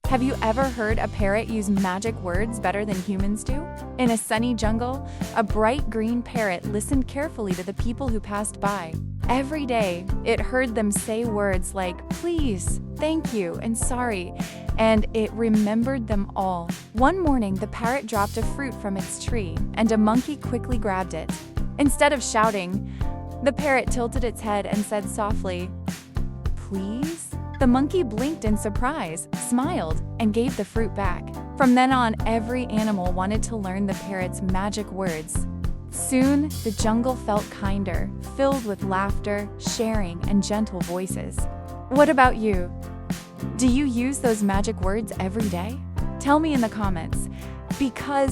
Have you ever heard a parrot use magic words better than humans do? In a sunny jungle, a bright green parrot listened carefully to the people who passed by. Every day, it heard them say words like please, thank you, and sorry, and it remembered them all. One morning, the parrot dropped a fruit from its tree, and a monkey quickly grabbed it. Instead of shouting, the parrot tilted its head and said softly, "Please?" The monkey blinked in surprise, smiled, and gave the fruit back. From then on, every animal wanted to learn the parrot's magic words. Soon, the jungle felt kinder, filled with laughter, sharing, and gentle voices. What about you? Do you use those magic words every day? Tell me in the comments, because